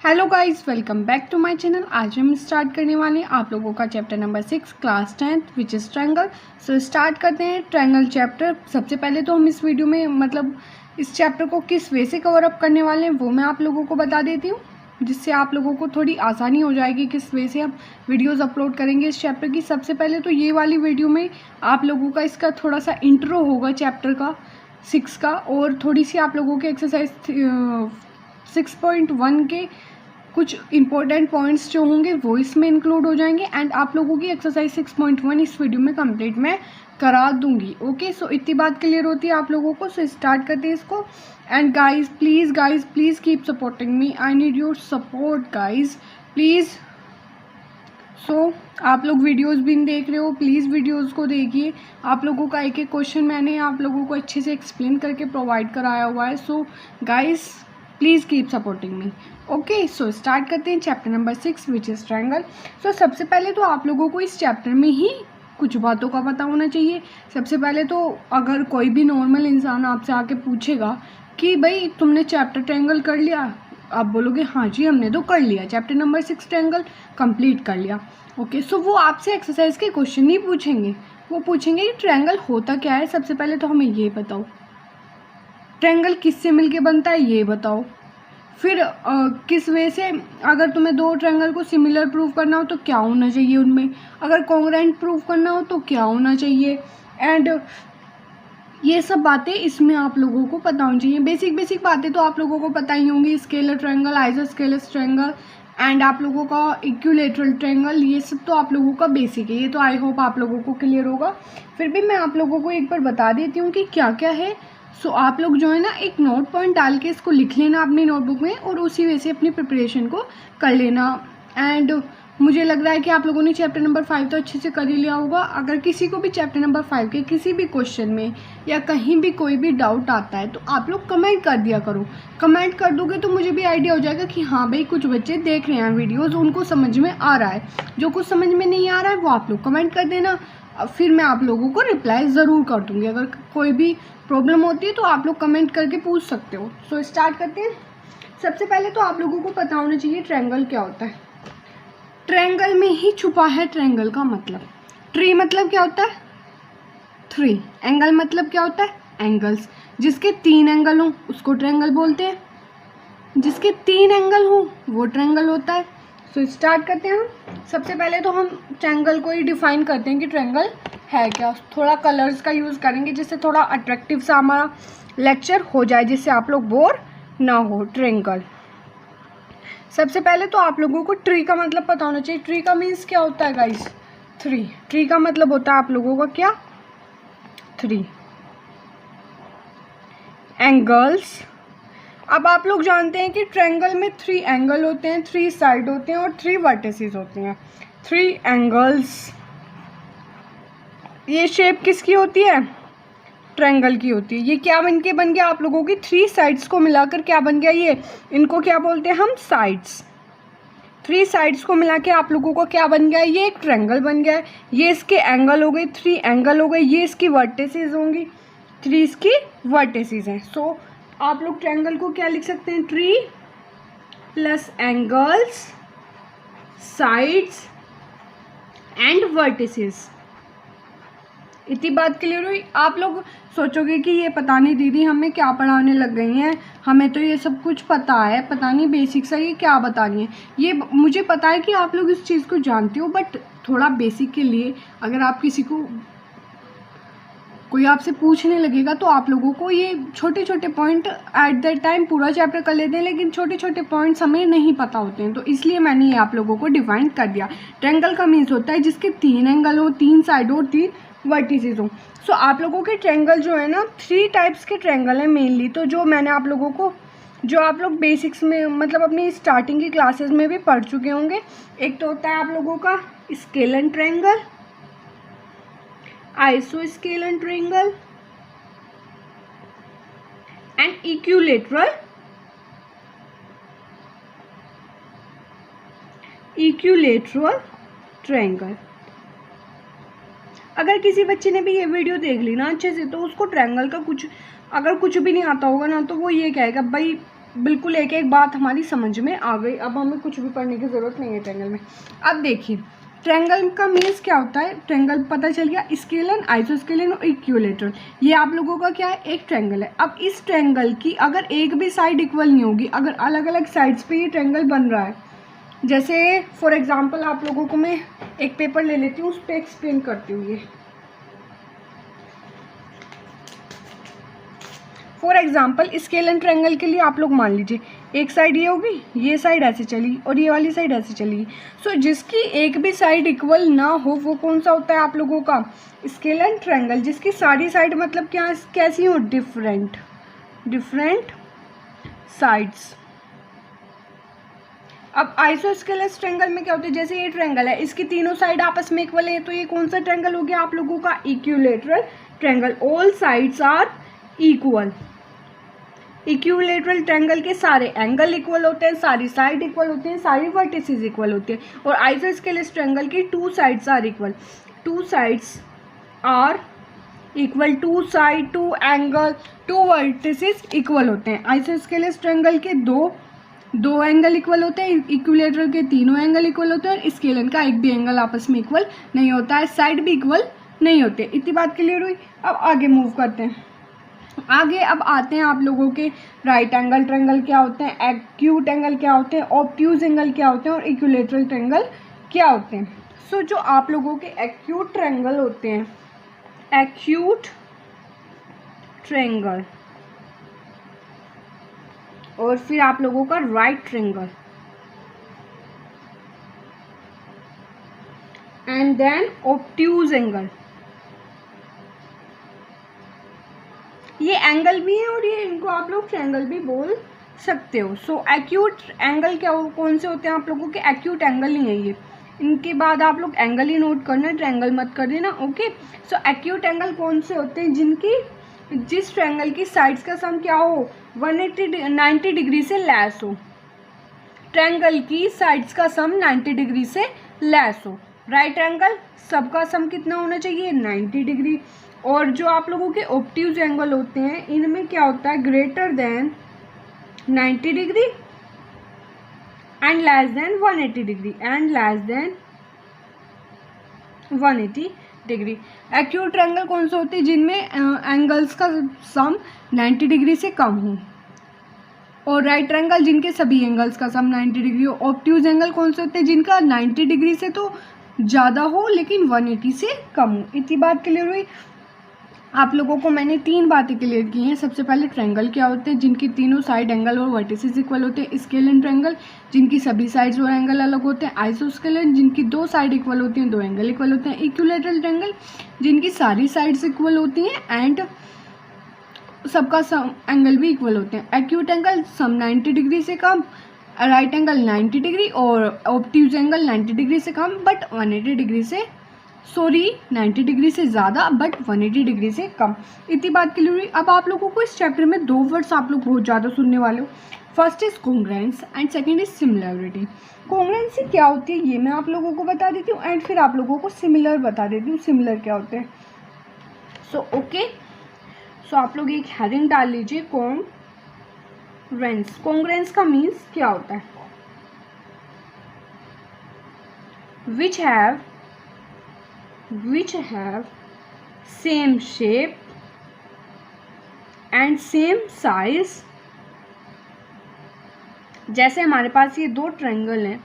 Hello guys, welcome back to my channel. आज हम start करने वाले हैं आप लोगों का chapter number 6 class 10th which is triangle. So start करते हैं ट्रायंगल चैप्टर। सबसे पहले तो हम इस वीडियो में इस चैप्टर को किस वे से कवर अप करने वाले हैं वो मैं आप लोगों को बता देती हूँ, जिससे आप लोगों को थोड़ी आसानी हो जाएगी किस वे से हम वीडियोज़ अपलोड करेंगे इस चैप्टर की। सबसे पहले तो ये वाली वीडियो में आप लोगों का इसका थोड़ा सा इंट्रो होगा चैप्टर का 6 का, और थोड़ी सी आप लोगों के एक्सरसाइज 6.1 के कुछ इंपॉर्टेंट पॉइंट्स जो होंगे वो इसमें इंक्लूड हो जाएंगे एंड आप लोगों की एक्सरसाइज 6.1 इस वीडियो में कंप्लीट मैं करा दूंगी। ओके, सो इतनी बात क्लियर होती है आप लोगों को। सो स्टार्ट करते हैं इसको। And guys please keep supporting me, I need your support guys please. So आप लोग वीडियोज़ भी देख रहे हो, प्लीज़ वीडियोज़ को देखिए। आप लोगों का एक एक क्वेश्चन मैंने आप लोगों को अच्छे से एक्सप्लेन करके प्रोवाइड कराया हुआ है। So guys please keep supporting me. Okay, so start करते हैं chapter number 6 which is triangle. सो सबसे पहले तो आप लोगों को इस चैप्टर में ही कुछ बातों का पता होना चाहिए। सबसे पहले तो अगर कोई भी नॉर्मल इंसान आपसे आके पूछेगा कि भाई तुमने चैप्टर ट्रायंगल कर लिया, आप बोलोगे हाँ जी हमने तो कर लिया, चैप्टर नंबर 6 ट्रायंगल कंप्लीट कर लिया। ओके, सो वो आपसे एक्सरसाइज के क्वेश्चन नहीं पूछेंगे, वो पूछेंगे कि ट्रायंगल होता क्या है। सबसे पहले तो हमें ये बताओ, ट्रायंगल किससे मिलके बनता है ये बताओ। फिर किस वे से, अगर तुम्हें दो ट्रायंगल को सिमिलर प्रूव करना हो तो क्या होना चाहिए उनमें, अगर कॉन्ग्रुएंट प्रूव करना हो तो क्या होना चाहिए। एंड ये सब बातें इसमें आप लोगों को पता होनी चाहिए। बेसिक बातें तो आप लोगों को पता ही होंगी, scalar triangle, isosceles triangle and आप लोगों का इक्विलैटरल ट्रायंगल, ये सब तो आप लोगों का बेसिक है। ये तो आई होप आप लोगों को क्लियर होगा। फिर भी मैं आप लोगों को एक बार बता देती हूँ कि क्या क्या है। सो आप लोग जो है ना एक नोट पॉइंट डाल के इसको लिख लेना अपनी नोटबुक में और उसी वजह से अपनी प्रिपरेशन को कर लेना। एंड मुझे लग रहा है कि आप लोगों ने चैप्टर नंबर 5 तो अच्छे से कर ही लिया होगा। अगर किसी को भी चैप्टर नंबर 5 के किसी भी क्वेश्चन में या कहीं भी कोई भी डाउट आता है तो आप लोग कमेंट कर दिया करो। कमेंट कर दोगे तो मुझे भी आइडिया हो जाएगा कि हाँ भाई कुछ बच्चे देख रहे हैं वीडियोज़, उनको समझ में आ रहा है। जो कुछ समझ में नहीं आ रहा है वो आप लोग कमेंट कर देना, फिर मैं आप लोगों को रिप्लाई ज़रूर कर दूँगी। अगर कोई भी प्रॉब्लम होती है तो आप लोग कमेंट करके पूछ सकते हो। सो स्टार्ट करते हैं। सबसे पहले तो आप लोगों को पता होना चाहिए ट्रायंगल क्या होता है। ट्रायंगल में ही छुपा है ट्रायंगल का मतलब। ट्री मतलब क्या होता है? थ्री। एंगल मतलब क्या होता है? एंगल्स। जिसके 3 एंगल हों उसको ट्रायंगल बोलते हैं, जिसके 3 एंगल हों वो ट्रायंगल होता है। सो स्टार्ट करते हैं हम। सबसे पहले तो हम ट्रायंगल को ही डिफाइन करते हैं कि ट्रायंगल है क्या। थोड़ा कलर्स का यूज़ करेंगे जिससे थोड़ा अट्रैक्टिव सा हमारा लेक्चर हो जाए, जिससे आप लोग बोर ना हो। ट्रायंगल, सबसे पहले तो आप लोगों को ट्री का मतलब पता होना चाहिए। ट्री का मीन्स क्या होता है गाइस? 3। ट्री का मतलब होता है आप लोगों का क्या? 3 एंगल्स। अब आप लोग जानते हैं कि ट्रायंगल में 3 एंगल होते हैं, 3 साइड होते हैं और 3 वर्टिसेस होती हैं। 3 एंगल्स। ये शेप किसकी होती है? ट्रायंगल की होती है। ये क्या बन गया आप लोगों की? 3 साइड्स को मिलाकर क्या बन गया ये? इनको क्या बोलते हैं हम? साइड्स। 3 साइड्स को मिला के आप लोगों को क्या बन गया? ये एक ट्रायंगल बन गया है। ये इसके एंगल हो गए, 3 एंगल हो गए। ये इसकी वर्टिसेस होंगी, 3 इसकी वर्टिसेस हैं। सो आप लोग ट्रायंगल को क्या लिख सकते हैं? Tree plus angles, sides and vertices. इतनी बात क्लियर हुई? आप लोग सोचोगे कि ये पता नहीं दीदी हमें क्या पढ़ाने लग गई हैं, हमें तो ये सब कुछ पता है, पता नहीं बेसिक सा ये क्या बता रही हैं। ये मुझे पता है कि आप लोग इस चीज़ को जानते हो, बट थोड़ा बेसिक के लिए अगर आप किसी को कोई आपसे पूछने लगेगा तो आप लोगों को ये छोटे छोटे पॉइंट एट दैट टाइम पूरा चैप्टर कर लेते हैं, लेकिन छोटे छोटे पॉइंट्स हमें नहीं पता होते हैं, तो इसलिए मैंने ये आप लोगों को डिफाइन कर दिया। ट्रायंगल का मीन्स होता है जिसके 3 एंगल हो, 3 साइड हो, 3 वर्टिसेस हो। सो आप लोगों के ट्रायंगल जो है ना 3 टाइप्स के ट्रायंगल हैं मेनली। तो जो मैंने आप लोगों को, जो आप लोग बेसिक्स में मतलब अपनी स्टार्टिंग की क्लासेस में भी पढ़ चुके होंगे। एक तो होता है आप लोगों का स्केलर ट्रायंगल, आइसोस्केलर ट्रायंगल एंड इक्विलैटरल ट्रायंगल। अगर किसी बच्चे ने भी ये वीडियो देख ली ना अच्छे से, तो उसको ट्रायंगल का कुछ अगर कुछ भी नहीं आता होगा ना तो वो ये कहेगा भाई बिल्कुल एक एक बात हमारी समझ में आ गई। अब हमें कुछ भी पढ़ने की ज़रूरत नहीं है ट्रायंगल में। अब देखिए ट्रायंगल का मीन्स क्या होता है। ट्रायंगल पता चल गया, स्केलन, आइसोस्केलन और इक्विलेटरल, ये आप लोगों का क्या है, एक ट्रायंगल है। अब इस ट्रायंगल की अगर एक भी साइड इक्वल नहीं होगी, अगर अलग अलग साइड्स पे ये ट्रायंगल बन रहा है, जैसे फॉर एग्जांपल आप लोगों को मैं एक पेपर ले लेती हूँ, उस पर एक्सप्लेन करती हूँ। ये फॉर एग्जाम्पल स्केलन ट्रायंगल के लिए आप लोग मान लीजिए एक साइड ये होगी, ये साइड ऐसे चली और ये वाली साइड ऐसे चलेगी। सो जिसकी एक भी साइड इक्वल ना हो वो कौन सा होता है आप लोगों का, स्केलन ट्रायंगल। जिसकी सारी साइड मतलब क्या, कैसी हो, डिफरेंट साइड्स। अब आइसोस्केलस ट्रायंगल में क्या होता है, जैसे ये ट्रायंगल है, इसकी तीनों साइड आपस में इक्वल है, तो ये कौन सा ट्रायंगल हो गया आप लोगों का, equilateral triangle. All sides are equal. Equilateral triangle के सारे एंगल इक्वल होते हैं, सारी साइड इक्वल होते हैं, सारी वर्टिसेस इक्वल होते हैं। और आइसोस्केलस ट्रायंगल की two sides are equal, two sides are equal, two side, two angle, two vertices equal होते हैं। आइसोस्केलस ट्रायंगल के दो एंगल इक्वल होते हैं, इक्विलेटरल के तीनों एंगल इक्वल होते हैं, और स्केलन का एक भी एंगल आपस में इक्वल नहीं होता है, साइड भी इक्वल नहीं होते। इतनी बात क्लियर हुई। अब आगे मूव करते हैं। आगे अब आते हैं आप लोगों के राइट एंगल ट्रायंगल क्या होते हैं, एक्यूट एंगल क्या होते हैं, ऑब्ट्यूज एंगल क्या होते हैं, और इक्विलेटरल ट्रायंगल क्या होते हैं। सो जो आप लोगों के एक्यूट ट्रायंगल होते हैं, एक्यूट ट्रायंगल, और फिर आप लोगों का right triangle, and then obtuse angle. ये एंगल भी है और ये इनको आप लोग ट्रायंगल भी बोल सकते हो। सो एक्यूट एंगल क्या हो, कौन से होते हैं आप लोगों के, एक्यूट एंगल ही है ये। इनके बाद आप लोग एंगल ही नोट करना, ट्रायंगल मत कर देना, ओके। सो एक्यूट एंगल कौन से होते हैं, जिस ट्रायंगल की साइड्स का सम क्या हो, 90 डिग्री से लेस हो। ट्रायंगल की साइड्स का सम 90 डिग्री से लेस हो। राइट एंगल सबका सम कितना होना चाहिए, 90 डिग्री। और जो आप लोगों के ऑब्ट्यूज एंगल होते हैं, इनमें क्या होता है, greater than 90 degree and less than 180 degree, and less than 180 degree. Acute triangle कौन से होते हैं, जिनमें एंगल्स का सम 90 डिग्री से कम हो। और राइट ट्रायंगल जिनके सभी एंगल्स का सम 90 डिग्री हो। ऑब्ट्यूज एंगल कौन से होते हैं, जिनका 90 डिग्री से तो ज़्यादा हो लेकिन 180 से कम हो। इतनी बात क्लियर हुई। आप लोगों को मैंने 3 बातें क्लियर की हैं। सबसे पहले ट्रायंगल क्या होते हैं, जिनकी तीनों साइड एंगल और वर्टिसेस इक्वल होते हैं। स्केलन ट्रायंगल जिनकी सभी साइड्स और एंगल अलग होते हैं। आइसोस्केलन जिनकी 2 साइड इक्वल होती हैं, 2 एंगल इक्वल होते हैं। इक्विलेटरल ट्रायंगल जिनकी सारी साइड्स इक्वल होती हैं एंड सबका सम एंगल भी इक्वल होते हैं। एक्यूट एंगल सम 90 डिग्री से कम, राइट एंगल 90 डिग्री और ऑब्ट्यूज एंगल 90 डिग्री से कम बट 180 डिग्री से 90 डिग्री से ज़्यादा बट 180 डिग्री से कम। इतनी बात क्लियर हुई। अब आप लोगों को इस चैप्टर में 2 वर्ड्स आप लोग बहुत ज़्यादा सुनने वाले हो। First is congruence and second is similarity. Congruency क्या होती है ये मैं आप लोगों को बता देती हूँ एंड फिर आप लोगों को सिमिलर बता देती हूँ, सिमिलर क्या होते हैं। सो ओके, सो आप लोग एक हेडिंग डाल लीजिए, कोंग्रुएंस। कोंग्रुएंस का मीन्स क्या होता है, which have same shape and same size। जैसे हमारे पास ये 2 ट्रायंगल हैं,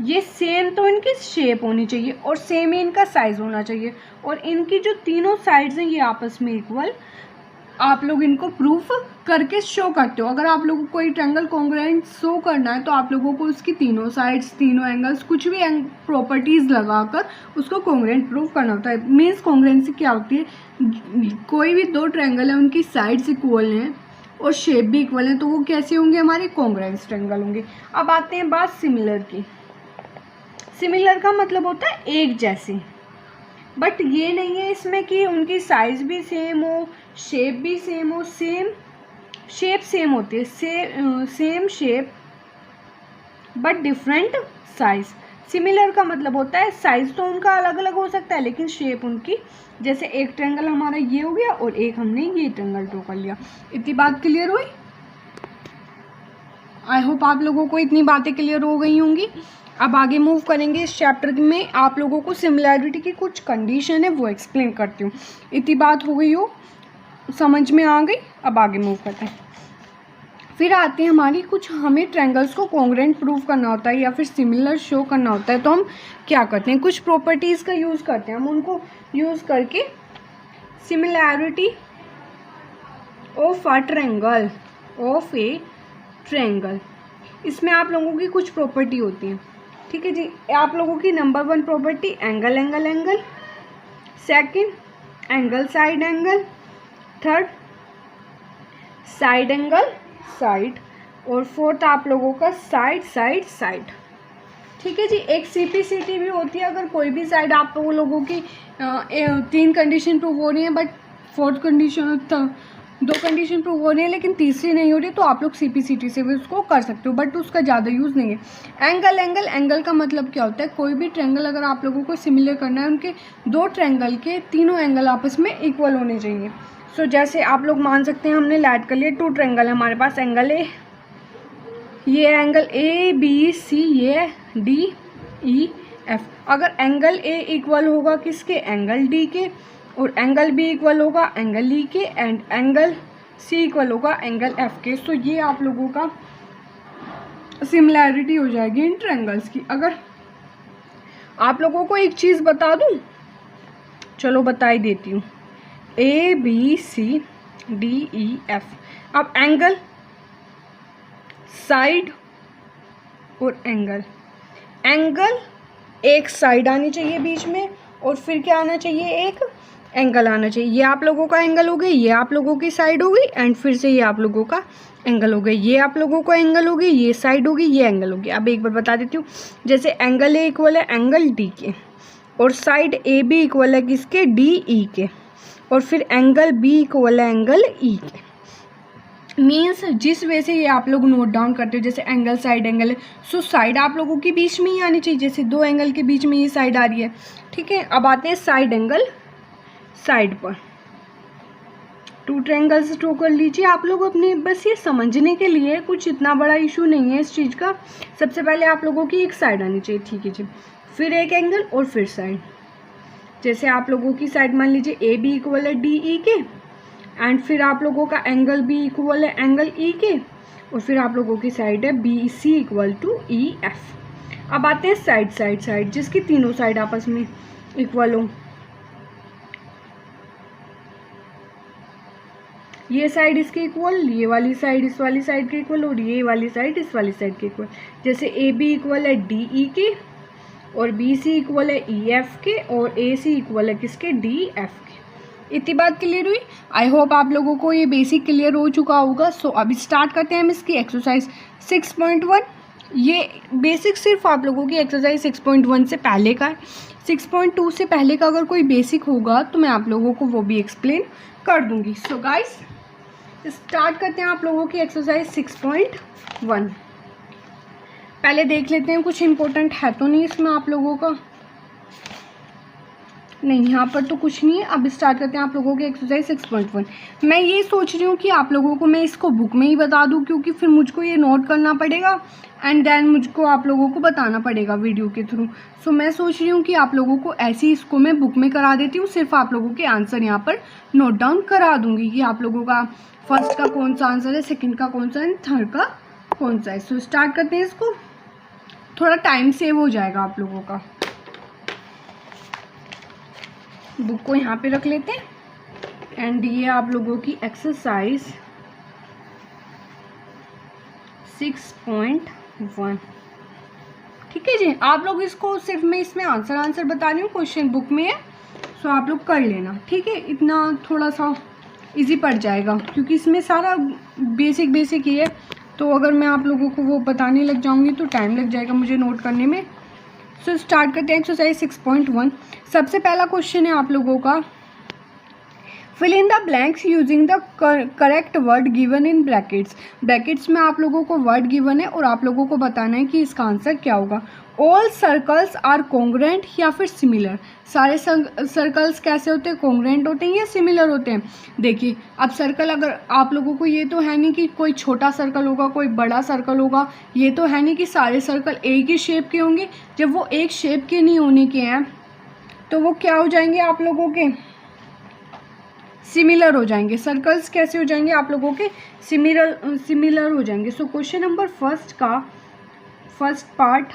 ये सेम तो इनकी शेप होनी चाहिए और सेम ही इनका साइज होना चाहिए, और इनकी जो तीनों साइड्स हैं ये आपस में इक्वल। आप लोग इनको प्रूफ करके शो करते हो। अगर आप लोगों को कोई ट्रायंगल कोंग्रुएंट शो करना है तो आप लोगों को उसकी तीनों साइड्स, तीनों एंगल्स, कुछ भी प्रॉपर्टीज़ लगाकर उसको कोंग्रुएंट प्रूफ करना होता है। मीन्स कोंग्रुएंसी क्या होती है, कोई भी 2 ट्रायंगल है उनकी साइड्स इक्वल हैं और शेप भी इक्वल है तो वो कैसे होंगे, हमारे कोंग्रुएंस ट्रायंगल होंगे। अब आते हैं बात सिमिलर की। सिमिलर का मतलब होता है एक जैसे, बट ये नहीं है इसमें कि उनकी साइज भी सेम हो, शेप भी सेम हो। शेप सेम होती है, same shape but different size. Similar का मतलब होता है साइज तो उनका अलग अलग हो सकता है लेकिन शेप उनकी, जैसे एक ट्रायंगल हमारा ये हो गया और एक हमने ये ट्रायंगल ड्रॉ कर लिया। इतनी बात क्लियर हुई। आई होप आप लोगों को इतनी बातें क्लियर हो गई होंगी। अब आगे मूव करेंगे इस चैप्टर में। आप लोगों को सिमिलैरिटी की कुछ कंडीशन है वो एक्सप्लेन करती हूँ। इतनी बात हो गई हो, समझ में आ गई। अब आगे मूव करते हैं। फिर आते हैं हमारी कुछ, हमें ट्रायंगल्स को कॉन्ग्रुएंट प्रूव करना होता है या फिर सिमिलर शो करना होता है, तो हम क्या करते हैं, कुछ प्रॉपर्टीज़ का यूज़ करते हैं। हम उनको यूज़ करके सिमिलैरिटी ऑफ अ ट्रायंगल, इसमें आप लोगों की कुछ प्रॉपर्टी होती हैं। ठीक है जी। आप लोगों की number 1 property angle angle angle, second angle side angle, third side angle side, और फोर्थ आप लोगों का साइड साइड साइड। ठीक है जी। एक CPCT भी होती है, अगर कोई भी साइड आप लोगों की 3 कंडीशन प्रूव हो रही है but 4th condition 2 condition prove हो रही है लेकिन तीसरी नहीं हो रही, तो आप लोग CPCT से भी उसको कर सकते हो, बट उसका ज़्यादा यूज़ नहीं है। एंगल एंगल एंगल का मतलब क्या होता है, कोई भी ट्रायंगल अगर आप लोगों को सिमिलर करना है, उनके 2 ट्रायंगल के तीनों एंगल आपस में इक्वल होने चाहिए। सो जैसे आप लोग मान सकते हैं, हमने लैड कर लिए 2 ट्रायंगल है हमारे पास। एंगल ए, ये एंगल ABC, ये DEF। अगर एंगल A इक्वल होगा किसके, एंगल D के, और एंगल B इक्वल होगा एंगल E के, एंड एंगल C इक्वल होगा एंगल F के। सो ये आप लोगों का सिमिलैरिटी हो जाएगी इन ट्रायंगल्स की। अगर आप लोगों को एक चीज़ बता दूं, चलो बता ही देती हूँ, ABCDEF। अब एंगल, साइड और एंगल एक साइड आनी चाहिए बीच में, और फिर क्या आना चाहिए, एक एंगल आना चाहिए। ये आप लोगों का एंगल हो गई, ये आप लोगों की साइड हो गई, एंड फिर से ये आप लोगों का एंगल हो गई, ये आप लोगों का एंगल हो गई, ये साइड होगी, ये एंगल होगी। अब एक बार बता देती हूँ, जैसे एंगल A इक्वल है एंगल D के, और साइड AB इक्वल है किसके, DE के, और फिर एंगल B इक्वल है एंगल E के। मीन्स जिस वे से ये आप लोग नोट डाउन करते हो, जैसे एंगल साइड एंगल है, सो साइड आप लोगों के बीच में ही आनी चाहिए, जैसे 2 एंगल के बीच में ये साइड आ रही है। ठीक है। अब आते हैं साइड एंगल साइड पर। 2 ट्रायंगल्स ड्रॉ कर लीजिए आप लोग अपने, बस ये समझने के लिए, कुछ इतना बड़ा इशू नहीं है इस चीज़ का। सबसे पहले आप लोगों की एक साइड आनी चाहिए। ठीक है जी। फिर एक एंगल और फिर साइड। जैसे आप लोगों की साइड मान लीजिए AB इक्वल है DE के, एंड फिर आप लोगों का एंगल B इक्वल है एंगल E के, और फिर आप लोगों की साइड है BC इक्वल टू EF। अब आते हैं साइड साइड साइड, जिसकी तीनों साइड आपस में इक्वल हो। ये साइड इसके इक्वल, ये वाली साइड इस वाली साइड के इक्वल, और ये वाली साइड इस वाली साइड के इक्वल। जैसे AB इक्वल है DE के, और BC इक्वल है EF के, और AC इक्वल है किसके, DF के। इतनी बात क्लियर हुई। आई होप आप लोगों को ये बेसिक क्लियर हो चुका होगा। सो अभी स्टार्ट करते हैं हम इसकी एक्सरसाइज 6.1। ये बेसिक सिर्फ आप लोगों की एक्सरसाइज 6.1 से पहले का है। 6.2 से पहले का अगर कोई बेसिक होगा तो मैं आप लोगों को वो भी एक्सप्लेन कर दूंगी। सो गाइस स्टार्ट करते हैं आप लोगों की एक्सरसाइज 6.1। पहले देख लेते हैं कुछ इंपॉर्टेंट है तो नहीं इसमें आप लोगों का, नहीं यहाँ पर तो कुछ नहीं है। अब स्टार्ट करते हैं आप लोगों की एक्सरसाइज 6.1। मैं ये सोच रही हूँ कि आप लोगों को मैं इसको बुक में ही बता दूँ, क्योंकि फिर मुझको ये नोट करना पड़ेगा एंड देन मुझको आप लोगों को बताना पड़ेगा वीडियो के थ्रू। सो मैं सोच रही हूँ कि आप लोगों को ऐसे ही इसको मैं बुक में करा देती हूँ, सिर्फ आप लोगों के आंसर यहाँ पर नोट डाउन करा दूँगी कि आप लोगों का फर्स्ट का कौन सा आंसर है, सेकेंड का कौन सा है, थर्ड का कौन सा है। सो स्टार्ट करते हैं इसको, थोड़ा टाइम सेव हो जाएगा आप लोगों का। बुक को यहाँ पे रख लेते हैं, एंड ये आप लोगों की एक्सरसाइज 6.1। ठीक है जी। आप लोग इसको सिर्फ मैं इसमें आंसर बता रही हूँ, क्वेश्चन बुक में है, सो आप लोग कर लेना। ठीक है। इतना थोड़ा सा इजी पड़ जाएगा क्योंकि इसमें सारा बेसिक ही है, तो अगर मैं आप लोगों को वो बताने लग जाऊँगी तो टाइम लग जाएगा मुझे नोट करने में। सो स्टार्ट करते हैं एक्सरसाइज 6.1। सबसे पहला क्वेश्चन है आप लोगों का, fill in the blanks using the correct word given in brackets. Brackets में आप लोगों को वर्ड गिवन है और आप लोगों को बताना है कि इसका आंसर क्या होगा। ऑल सर्कल्स आर कॉन्ग्रुएंट या फिर सिमिलर। सारे सर्कल्स कैसे होते हैं, कॉन्ग्रुएंट होते हैं या सिमिलर होते हैं। देखिए अब सर्कल, अगर आप लोगों को ये तो है नहीं कि कोई छोटा सर्कल होगा कोई बड़ा सर्कल होगा, ये तो है नहीं कि सारे सर्कल एक ही शेप के होंगे। जब वो एक शेप के नहीं होने के हैं तो वो क्या हो जाएंगे आप लोगों के, सिमिलर हो जाएंगे। सर्कल्स कैसे हो जाएंगे आप लोगों के, सिमिलर हो जाएंगे। सो क्वेश्चन नंबर फर्स्ट का first part,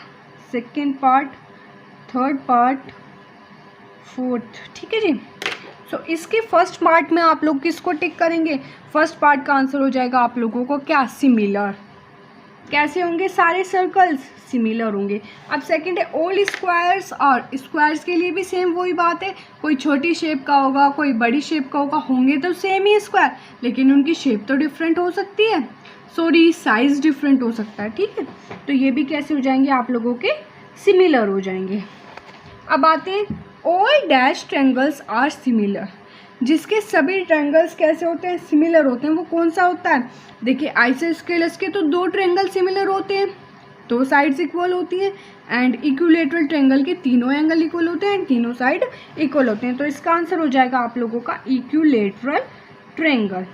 second part, third part, fourth, ठीक है जी। सो इसके फर्स्ट पार्ट में आप लोग किसको टिक करेंगे, फर्स्ट पार्ट का आंसर हो जाएगा आप लोगों को क्या, सिमिलर। कैसे होंगे सारे सर्कल्स, सिमिलर होंगे। अब सेकंड है ऑल स्क्वायर्स आर, स्क्वायर्स के लिए भी सेम वही बात है, कोई छोटी शेप का होगा कोई बड़ी शेप का होगा, होंगे तो सेम ही स्क्वायर लेकिन उनकी शेप तो डिफरेंट हो सकती है, सॉरी साइज डिफरेंट हो सकता है, ठीक है। तो ये भी कैसे हो जाएंगे आप लोगों के, सिमिलर हो जाएंगे। अब आते हैं all dash triangles are similar, जिसके सभी ट्रायंगल्स कैसे होते हैं, सिमिलर होते हैं। वो कौन सा होता है, देखिए आइसोस्केलस के तो दो ट्रायंगल सिमिलर होते हैं, दो साइड्स इक्वल होती हैं, एंड इक्विलेटरल ट्रायंगल के तीनों एंगल इक्वल होते हैं एंड तीनों साइड इक्वल होते हैं। तो इसका आंसर हो जाएगा आप लोगों का इक्विलेटरल ट्रायंगल।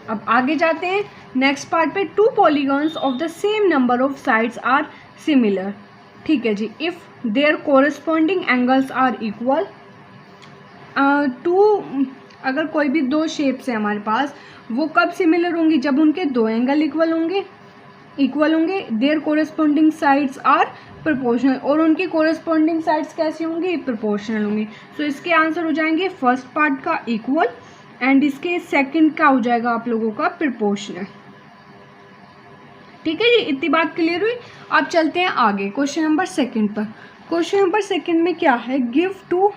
अब आगे जाते हैं नेक्स्ट पार्ट पे, two polygons of the same number of sides are similar, ठीक है जी, if their corresponding angles are equal. Two, अगर कोई भी दो शेप्स है हमारे पास, वो कब सिमिलर होंगी, जब उनके दो एंगल इक्वल होंगे, their corresponding sides are proportional, और उनकी कोरस्पॉन्डिंग साइड्स कैसी होंगी, प्रोपोर्शनल होंगी। सो इसके आंसर हो जाएंगे फर्स्ट पार्ट का इक्वल एंड इसके सेकंड का हो जाएगा आप लोगों का प्रोपोर्शनल, ठीक है जी। इतनी बात क्लियर हुई। अब चलते हैं आगे क्वेश्चन नंबर सेकंड पर। क्वेश्चन नंबर सेकंड में क्या है, give two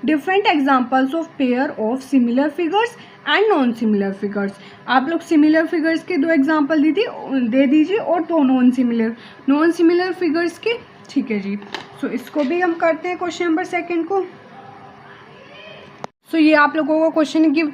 different examples of pair of similar figures and non similar figures. आप लोग सिमिलर फिगर्स के दो एग्जाम्पल दे दीजिए और दो नॉन सिमिलर फिगर्स के, ठीक है जी। सो इसको भी हम करते हैं क्वेश्चन नंबर सेकंड को। सो ये आप लोगों का क्वेश्चन है, give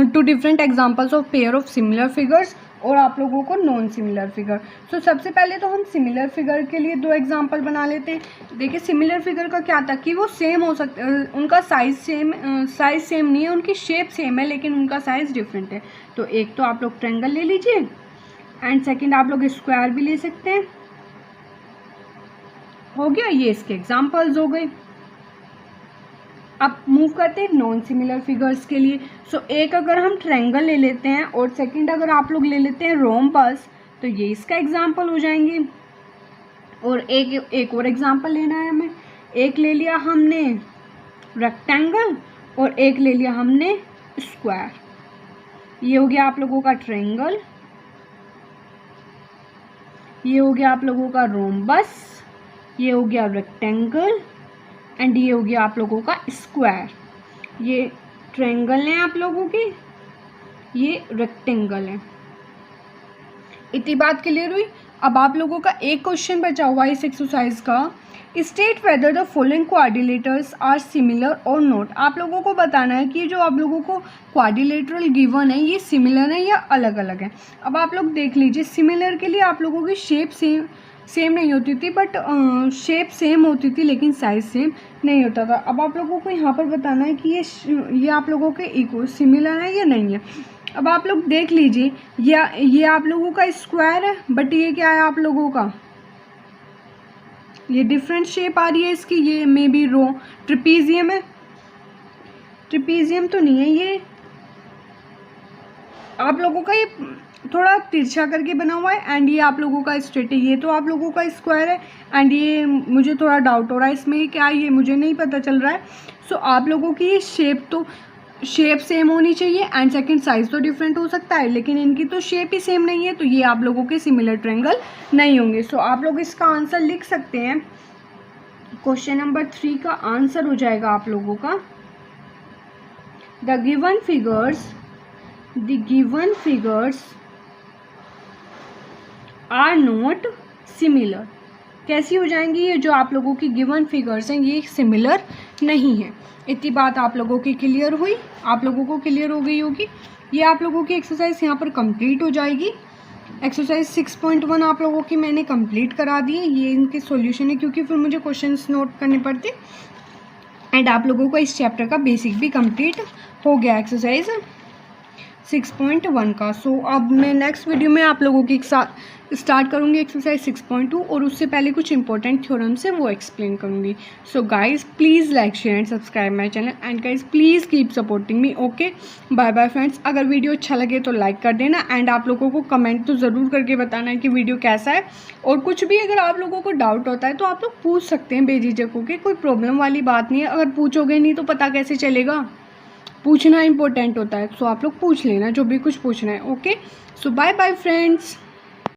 two different examples of pair of similar figures और आप लोगों को नॉन सिमिलर फिगर। सो सबसे पहले तो हम सिमिलर फिगर के लिए दो एग्जांपल बना लेते हैं। देखिए सिमिलर फिगर का क्या था कि वो सेम हो सकता है, उनका साइज सेम नहीं है, उनकी शेप सेम है लेकिन उनका साइज डिफरेंट है। तो एक तो आप लोग ट्रायंगल ले लीजिए एंड सेकंड आप लोग स्क्वायर भी ले सकते हैं, हो गया, ये इसके एग्जाम्पल्स हो गए। अब मूव करते हैं नॉन सिमिलर फिगर्स के लिए। सो एक अगर हम ट्रायंगल ले लेते हैं और सेकंड अगर आप लोग ले लेते हैं रोम्बस, तो ये इसका एग्जाम्पल हो जाएंगे। और एक और एग्जाम्पल लेना है हमें, एक ले लिया हमने रेक्टेंगल और एक ले लिया हमने स्क्वायर। ये हो गया आप लोगों का ट्रायंगल, ये हो गया आप लोगों का रोम्बस, ये हो गया रेक्टेंगल एंड ये हो गया आप लोगों का स्क्वायर। ये ट्रायंगल हैं आप लोगों के, ये रेक्टेंगल है। इतनी बात क्लियर हुई। अब आप लोगों का एक क्वेश्चन बचा हुआ है इस एक्सरसाइज का, state whether the following quadrilaterals are similar और नॉट। आप लोगों को बताना है कि जो आप लोगों को क्वाड्रिलेटरल गिवन है ये सिमिलर है या अलग अलग है। अब आप लोग देख लीजिए, सिमिलर के लिए आप लोगों की शेप सेम नहीं होती थी, बट शेप सेम होती थी लेकिन साइज सेम नहीं होता था। अब आप लोगों को यहाँ पर बताना है कि ये आप लोगों के इक्वल सिमिलर है या नहीं है। अब आप लोग देख लीजिए, ये आप लोगों का स्क्वायर है बट ये क्या है आप लोगों का, ये डिफरेंट शेप आ रही है इसकी, ये मे बी ट्रिपीजियम है, ट्रिपीजियम तो नहीं है, ये आप लोगों का ये थोड़ा तिरछा करके बना हुआ है एंड ये आप लोगों का स्ट्रेट है। ये तो आप लोगों का स्क्वायर है एंड ये मुझे थोड़ा डाउट हो रहा है इसमें क्या है, ये मुझे नहीं पता चल रहा है। सो आप लोगों की ये शेप सेम होनी चाहिए एंड सेकंड साइज तो डिफरेंट हो सकता है लेकिन इनकी तो शेप ही सेम नहीं है, तो ये आप लोगों के सिमिलर ट्रायंगल नहीं होंगे। सो आप लोग इसका आंसर लिख सकते हैं। क्वेश्चन नंबर 3 का आंसर हो जाएगा आप लोगों का, the given figures are not similar. कैसी हो जाएंगी, ये जो आप लोगों की गिवन फिगर्स हैं ये सिमिलर नहीं है। इतनी बात आप लोगों की क्लियर हुई, आप लोगों को क्लियर हो गई होगी। ये आप लोगों की एक्सरसाइज यहाँ पर कंप्लीट हो जाएगी। एक्सरसाइज 6.1 आप लोगों की मैंने कंप्लीट करा दी है। ये इनके सॉल्यूशन है, क्योंकि फिर मुझे क्वेश्चंस नोट करने पड़ते। एंड आप लोगों को इस चैप्टर का बेसिक भी कंप्लीट हो गया एक्सरसाइज 6.1 का। सो अब मैं नेक्स्ट वीडियो में आप लोगों की स्टार्ट करूँगी एक्सरसाइज 6.2, और उससे पहले कुछ इंपॉर्टेंट थ्योरम्स है वो एक्सप्लेन करूँगी। So guys please like share and subscribe my channel, and guys please keep supporting me. Okay, bye bye friends. अगर वीडियो अच्छा लगे तो लाइक कर देना, एंड आप लोगों को कमेंट तो ज़रूर करके बताना है कि वीडियो कैसा है। और कुछ भी अगर आप लोगों को डाउट होता है तो आप लोग पूछ सकते हैं बेझिझक होकर, कोई प्रॉब्लम वाली बात नहीं है। अगर पूछोगे नहीं तो पता कैसे चलेगा, पूछना इंपॉर्टेंट होता है। सो आप लोग पूछ लेना जो भी कुछ पूछना है। ओके, सो बाय बाय फ्रेंड्स।